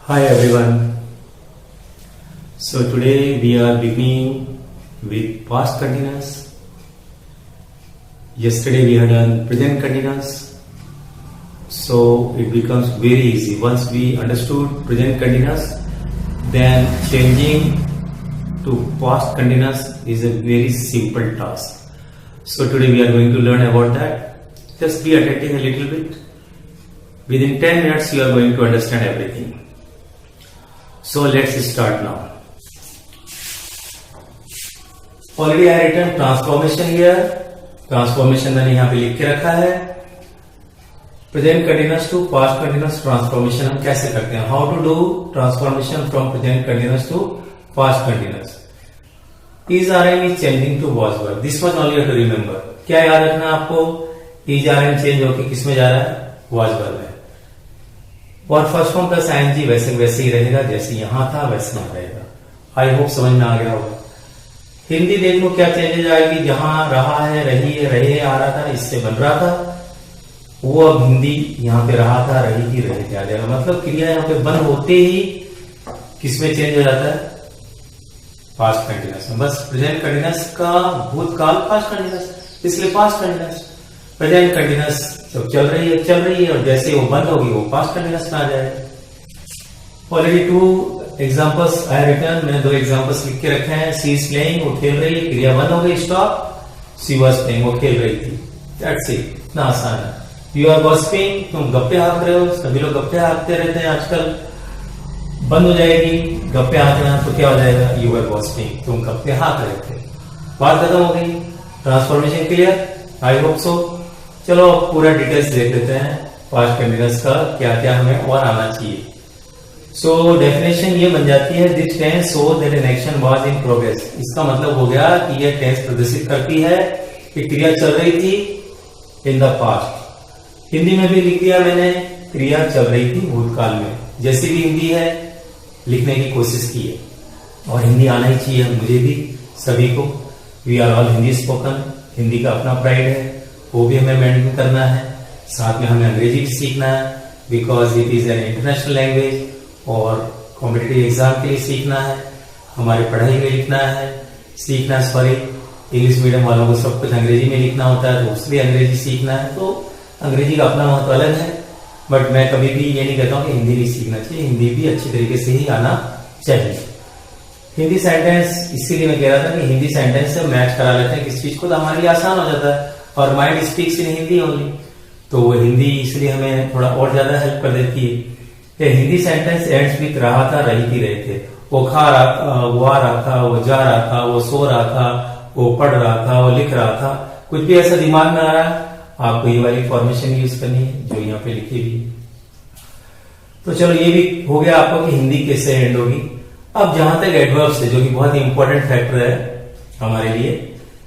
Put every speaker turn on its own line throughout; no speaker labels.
Hi everyone. So today we are beginning with past continuous. Yesterday we had done present continuous. So it becomes very easy. Once we understood present continuous, then changing to past continuous is a very simple task. So today we are going to learn about that. Just be attentive a little bit. Within 10 minutes you are going to understand everything. So let's start now. Already I written transformation here. Transformation मैंने यहाँ पे लिख के रखा है. Present continuous to past continuous transformation हम कैसे करते हैं? How to do transformation from present continuous to past continuous? Is RM is changing to was verb. This one only you have to remember. क्या याद रखना आपको? Is RM change होके किस में जा रहा है? Was verb में. और फर्स्ट फॉर्म प्लस आईएनजी वैसे ही रहेगा जैसे यहां था वैसे यहां रहेगा. आई होप समझ में आ गया होगा. हिंदी देख लो क्या चेंजेज आएगी. जहां रहा है रही है रहे आ रहा था इससे बन रहा था वो अब हिंदी यहां पे रहा था रही क्या जाएगा. मतलब क्रिया यहां पे बंद होते ही किसमें चेंज हो जाता है? पास्ट कंटिन्यूअस में. बस प्रेजेंट कंटिन्यूअस का भूतकाल पास्ट कंटिन्यूअस, इसलिए पास्ट कंटिन्यूअस. प्रेजेंट कंटिन्यूअस जब चल रही है और जैसे वो बंद होगी वो पास्ट कंटिन्यूअस में आ जाएगा. ऑलरेडी 2 एग्जांपल्स आई रिटर्न. मैंने 2 एग्जांपल्स लिख के रखे हैं. सी इज प्लेइंग, वो खेल रही है, क्रिया बंद हो गई, स्टॉप. सी वाज प्लेइंग, वो खेल रही थी. That's it. इतना आसान है. यू आर गॉसिपिंग, तुम गप्पे हाँक रहे हो. सभी लोग गप्पे हाँकते रहते हैं आजकल. बंद हो जाएगी गप्पे हाँकना तो क्या हो जाएगा? यू आर गॉसिपिंग, तुम गप्पे हाँक रहे थे. बात खत्म हो गई. Transformation clear? I hope so. चलो पूरा डिटेल्स देख लेते हैं पास्ट कंटिन्यूअस का क्या क्या हमें और आना चाहिए. सो डेफिनेशन ये बन जाती है this tense show that an action was in progress. इसका मतलब हो गया कि ये टेंस प्रदर्शित करती है कि क्रिया चल रही थी इन द पास्ट. हिंदी में भी लिख दिया मैंने, क्रिया चल रही थी भूतकाल में. जैसी भी हिंदी है लिखने की कोशिश की है और हिंदी आना ही चाहिए मुझे भी, सभी को. We are all Hindi spoken. Hindi का अपना प्राइड है, वो भी हमें मेंटेन करना है. साथ में हमें अंग्रेजी भी सीखना है because it is an international language. और कॉम्पिटिटिव एग्जाम के लिए सीखना है, हमारे पढ़ाई में लिखना है, सीखना. सॉरी, इंग्लिश मीडियम वालों को सब कुछ अंग्रेजी में लिखना होता है तो उसलिए अंग्रेजी सीखना है. तो अंग्रेजी का अपना महत्व अलग है. बट मैं कभी भी ये नहीं कहता हूँ कि हिंदी नहीं सीखना चाहिए. हिंदी भी अच्छी तरीके से ही आना चाहिए. हिंदी सेंटेंस इसीलिए मैं कह रहा था कि हिंदी सेंटेंस से मैच करा लेते हैं किस चीज को तो हमारे लिए आसान हो जाता है. और mind speaks in Hindi only, तो वो हिंदी इसलिए हमें थोड़ा और ज्यादा हेल्प कर देती है. हिंदी सेंटेंस एंड्स विथ रहा था रही रहे थे. वो खा रहा था, वो आ रहा था, वो जा रहा था, वो सो रहा था, वो पढ़ रहा था, वो लिख रहा था. कुछ भी ऐसा दिमाग में आ रहा है आपको ये वाली फॉर्मेशन यूज करनी है जो यहाँ पे लिखी हुई है. तो चलो ये भी हो गया आपको कि हिंदी कैसे एंड होगी. अब जहां तक एडवर्ब्स है जो कि बहुत ही इंपॉर्टेंट फैक्टर है हमारे लिए,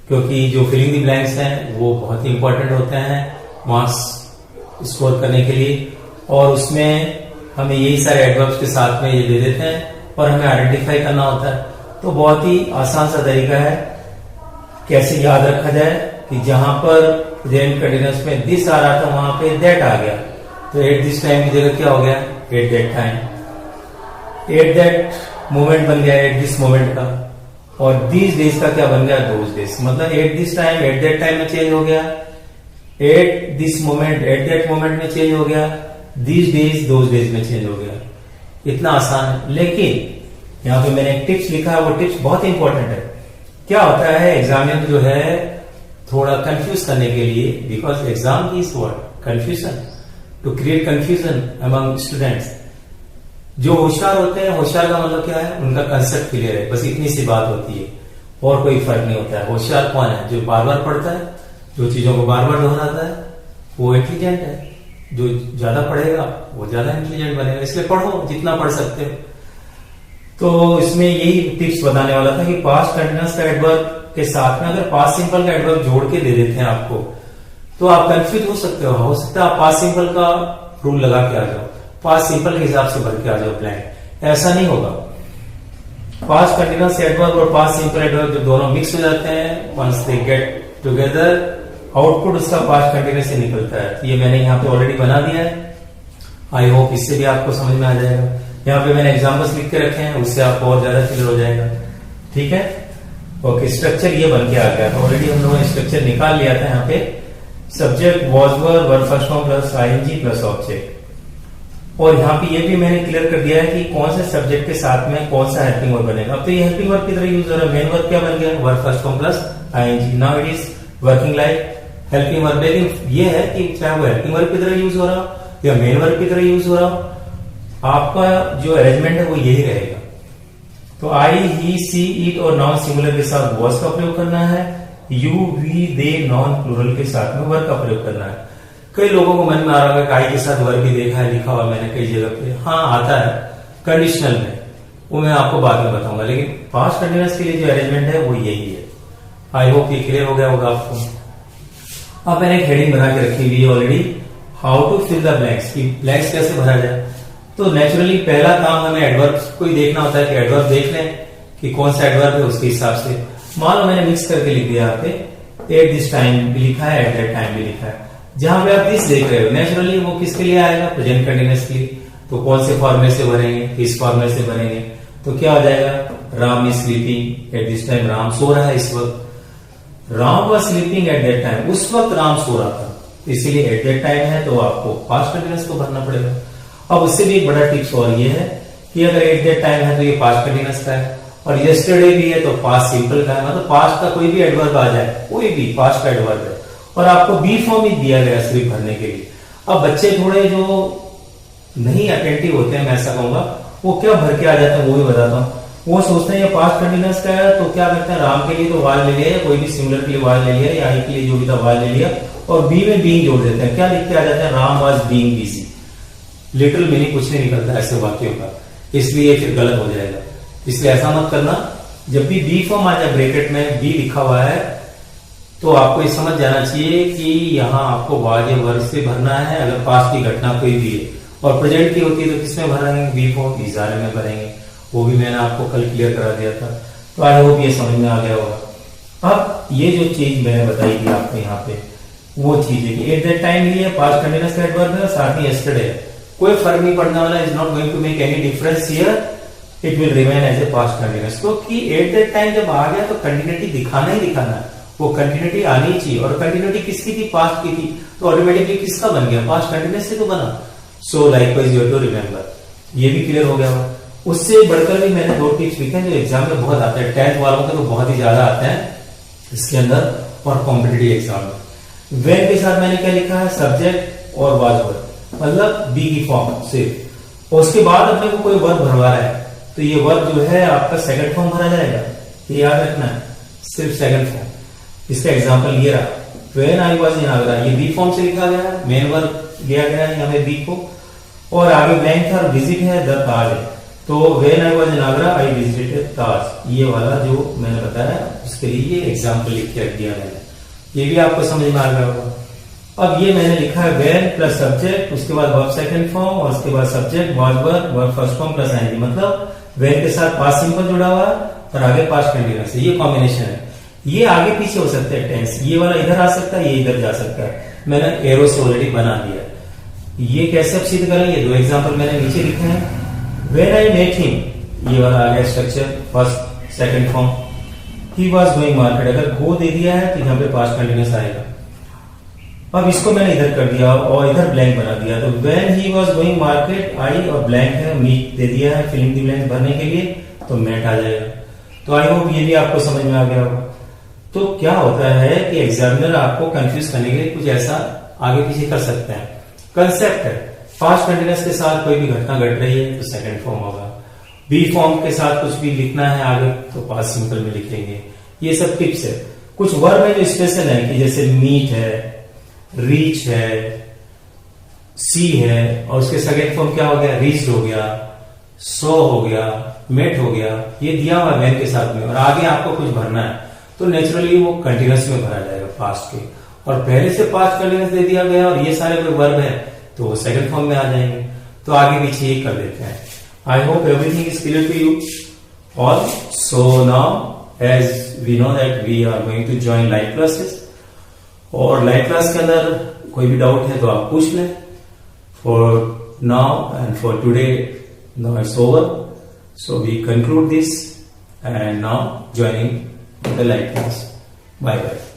क्योंकि जो फिलिंग द ब्लैंक्स हैं वो बहुत ही इंपॉर्टेंट होते हैं मार्क्स स्कोर करने के लिए. और उसमें हमें यही सारे एडवर्ब्स के साथ में ये दे देते हैं और हमें आइडेंटिफाई करना होता है. तो बहुत ही आसान सा तरीका है कैसे याद रखा जाए कि जहां पर प्रेजेंट कंटिन्यूअस में दिस आ रहा था वहां पे दैट आ गया तो एट दिस टाइम की जगह क्या हो गया? Eight that time. At that moment बन गया एट दिस मोमेंट का. और दिस डेज का क्या बन गया? Those days. मतलब at this time at that time में चेंज हो गया. At this moment at that moment में चेंज हो गया. दिस डेज दोज डेज में चेंज हो गया. इतना आसान है. लेकिन यहाँ पे मैंने एक टिप्स लिखा है, वो टिप्स बहुत इंपॉर्टेंट है. क्या होता है एग्जामिनर जो है थोड़ा कंफ्यूज करने के लिए, because exam is what? Confusion. To create confusion among students. जो होशियार होते हैं, होशियार का मतलब क्या है? उनका कंसेप्ट क्लियर है. बस इतनी सी बात होती है और कोई फर्क नहीं होता है. होशियार कौन है? जो बार बार पढ़ता है, जो चीजों को बार बार दोहराता है, वो इंटेलिजेंट है. जो ज्यादा पढ़ेगा वो ज्यादा इंटेलिजेंट बनेगा. इसलिए पढ़ो जितना पढ़ सकते हो. तो इसमें यही टिप्स बताने वाला था कि पास्ट कंटिन्यूअस का एडवर्ब के साथ में अगर पास्ट सिंपल का एडवर्ब जोड़ के दे देते हैं आपको तो आप कंफ्यूज हो सकते हो. हो सकता है आप पास्ट सिंपल का रूल लगा के आ जाओ, पास्ट सिंपल के हिसाब से भर के आ जाओ प्लान. ऐसा नहीं होगा. पास्ट कंटिन्यूअस एडवर्ब और पास्ट सिंपल एडवर्ब जब दोनों मिक्स हो जाते हैं, once they get together, output उसका पास्ट कंटिन्यूअस से निकलता है. ये मैंने यहाँ पे ऑलरेडी बना दिया है. आई होप इससे भी आपको समझ में आ जाएगा. यहाँ पे मैंने एग्जांपल्स लिख के रखे हैं, उससे आपको और ज्यादा क्लियर हो जाएगा। ठीक है, ओके। स्ट्रक्चर ये बन के आ गया था, ऑलरेडी हम लोगों ने स्ट्रक्चर निकाल लिया था। यहाँ पे subject was verb first form plus ING plus object, और यहाँ पे ये भी मैंने क्लियर कर दिया है कि कौन से सब्जेक्ट के साथ में कौन सा हेल्पिंग वर्ब बनेगा। अब तो ये हेल्पिंग वर्ब की तरह यूज हो रहा है। मेन वर्ब क्या बन गया, verb first form plus ING. Now it is working like helping verb. लेकिन ये है कि चाहे वो हेल्पिंग वर्ब की तरह यूज हो रहा या मेन वर्ब की तरह यूज हो रहा, आपका जो अरेंजमेंट है वो यही रहेगा। तो आई, ही, सी, इट और नॉन सिंगुलर के साथ वॉज का प्रयोग करना है। You, we, they non plural के साथ में वर्ब का प्रयोग करना है। कई लोगों को मन में आ रहा है कि आई के साथ वर्ब भी देखा है, लिखा हुआ मैंने कई जगह पे। हाँ, आता है कंडीशनल में, वो मैं आपको बाद में बताऊंगा। लेकिन पास्ट कंटिन्यूअस के लिए जो अरेंजमेंट है वो यही है। आई होप ये क्लियर हो गया होगा आपको। अब मैंने एक हेडिंग बना के रखी हुई है already, how to fill the blanks, की ब्लैंक्स कैसे भरा जाए। तो नेचुरली पहला काम हमें एडवर्ब को ही देखना होता है कि एडवर्ब देख लें कि कौन सा एडवर्ब है, उसके हिसाब से। मान लो मैंने मिक्स करके लिख दिया, यहाँ पे एट दिस टाइम भी लिखा है, एट दैट टाइम भी लिखा है। जहां पे आप दिस देख रहे हो, नेचुरली वो किसके लिए आएगा, प्रेजेंट कंटिन्यूअस के लिए। तो कौन से फॉर्मेट से भरेंगे, किस फॉर्मेट से भरेंगे, तो क्या हो जाएगा, Ram is sleeping at this time, Ram सो रहा है इस वक्त। Ram was sleeping at that time, उस वक्त राम सो रहा था, इसीलिए एट दैट टाइम है, तो आपको पास्ट कंटिन्यूअस को भरना पड़ेगा। अब उससे भी एक बड़ा टिप्स और ये है कि अगर एट दैट टाइम है तो ये पास्ट कंटिन्यूअस का है, और यस्टरडे भी है तो पास्ट सिंपल का है। मतलब पास्ट का कोई भी एडवर्ब आ जाए, कोई भी पास्ट का एडवर्ब है, और आपको बी फॉर्म ही दिया गया सिर्फ भरने के लिए। अब बच्चे थोड़े जो नहीं अटेंटिव होते हैं, मैं ऐसा कहूंगा, वो क्या भर के आ जाते हैं वो भी बताता हूँ। वो सोचते हैं ये पास्ट कंटिन्यूअस का है, तो क्या करते हैं, राम के लिए तो वाज ले लिया, कोई भी सिंगुलर के लिए वाज ले लिया, या आई के लिए जो भी था वाज ले लिया, और बी में बीइंग जोड़ देते हैं। क्या लिख के आ जाते हैं, Ram was being busy. Little meaning कुछ नहीं निकलता ऐसे वाक्यों का, इसलिए फिर गलत हो जाएगा। इसलिए ऐसा मत करना, जब भी बी फॉर्म आ जाए ब्रैकेट में बी लिखा हुआ है, तो आपको ये समझ जाना चाहिए कि यहाँ आपको वाज या वर्ब से भरना है, अगर पास्ट की घटना कोई भी है। और प्रेजेंट की होती है तो किसमें भरेंगे, बी फॉर्म इजारे में भरेंगे। वो भी मैंने आपको कल क्लियर करा दिया था, तो आई होप ये समझ में आ गया होगा। अब ये जो चीज मैंने बताई थी आपको यहाँ पे, वो चीज है कि एट दैट टाइम ही है, पास्ट कंटिन्यूअस का एडवर्ब है, साथ ही यस्टरडे है, कोई फर्क नहीं पड़ने वाला, is not going to make any difference here, it will remain as a past continuous. क्योंकि एट दैट टाइम जब आ गया तो कंटिन्यूटी दिखाना ही दिखाना है, वो कंटिन्यूटी आनी चाहिए। और कंटिन्यूटी किसकी थी, पास्ट की थी, तो ऑटोमेटिकली किसका बन गया, पास्ट कंटिन्यूअस से तो बना। So likewise you have to remember, ये भी क्लियर हो गया होगा। उससे बढ़कर भी मैंने दो टिप्स लिखे हैं जो एग्जाम में बहुत आते हैं, 10th वालों के तो बहुत ही ज्यादा आते हैं इसके अंदर, और कॉम्पिटिटिव एग्जाम में। वेन के साथ मैंने क्या लिखा है, सब्जेक्ट और वाज वर्ब, मतलब बी की फॉर्म सिर्फ, और उसके बाद अपने को कोई वर्ब भरवा रहा है, तो ये वर्ब जो है आपका सेकंड फॉर्म भरा जाएगा, ये याद रखना है, सिर्फ सेकंड फॉर्म। इसका एग्जांपल ये रहा, when I was in Agra, ये बी फॉर्म से लिखा गया है, मेन वर्ब दिया गया है हमें बी को, और आगे ब्लैंक था, विजिट है, द ताज है, तो when I was in Agra I visited Taj, ये वाला जो मैंने बताया उसके लिए ये एग्जांपल लिख के रख दिया मैंने, ये भी आपको समझ में आ गया होगा। अब ये मैंने लिखा है व्हेन प्लस सब्जेक्ट, उसके बाद वर्ब सेकंड फॉर्म, और उसके बाद subject was verb first form plus ING, मतलब व्हेन के साथ पास्ट सिंपल जुड़ा हुआ है और आगे पास्ट कंटिन्यूअस है, ये कॉम्बिनेशन है। ये आगे पीछे हो सकते हैं टेंस, ये वाला इधर आ सकता है, ये इधर जा सकता है, मैंने एरो से ऑलरेडी बना दिया है। ये कैसे अब सिद्ध करेंगे, दो एग्जांपल मैंने नीचे लिखे हैं। व्हेन आई मेट हिम, ये वाला आ गया structure, first second form. He was going market, अगर गो दे दिया है तो यहाँ पे पास्ट कंटिन्यूअस आएगा। अब इसको मैंने इधर कर दिया और इधर ब्लैंक बना दिया, तो when he was going market, I और ब्लैंक है, मीट दे दिया है फिलिंग द ब्लैंक भरने के लिए, तो मेट आ जाएगा। तो आई होप ये भी आपको समझ में आ गया होगा। तो क्या होता है कि एग्जामिनर आपको कंफ्यूज करने के लिए कुछ ऐसा आगे पीछे कर सकते हैं। कंसेप्ट है, पास्ट कंटिन्यूअस के साथ कोई भी घटना घट रही है तो सेकंड फॉर्म होगा, बी फॉर्म के साथ कुछ भी लिखना है आगे तो पास्ट सिंपल में लिखेंगे। ये सब टिप्स है। कुछ वर्ब है जो स्पेशल है, कि जैसे मीट है, रीच है, सी है, और उसके सेकंड फॉर्म क्या हो गया, रीच्ड हो गया, सो हो गया, मेट हो गया, ये दिया हुआ वेन के साथ में, और आगे आपको कुछ भरना है तो नेचुरली वो कंटिन्यूअस में भरा जाएगा पास्ट के, और पहले से पास्ट कंटिन्यूअस दे दिया गया और ये सारे कोई वर्ब है तो वो सेकंड फॉर्म में आ जाएंगे, तो आगे पीछे ही कर देते हैं। I hope everything is clear to you all. So now as we know that we are going to join live classes, और लाइव क्लास के अंदर कोई भी डाउट है तो आप पूछ लें। For now and for today Now it's over. So we conclude this and now joining the live class. Bye bye.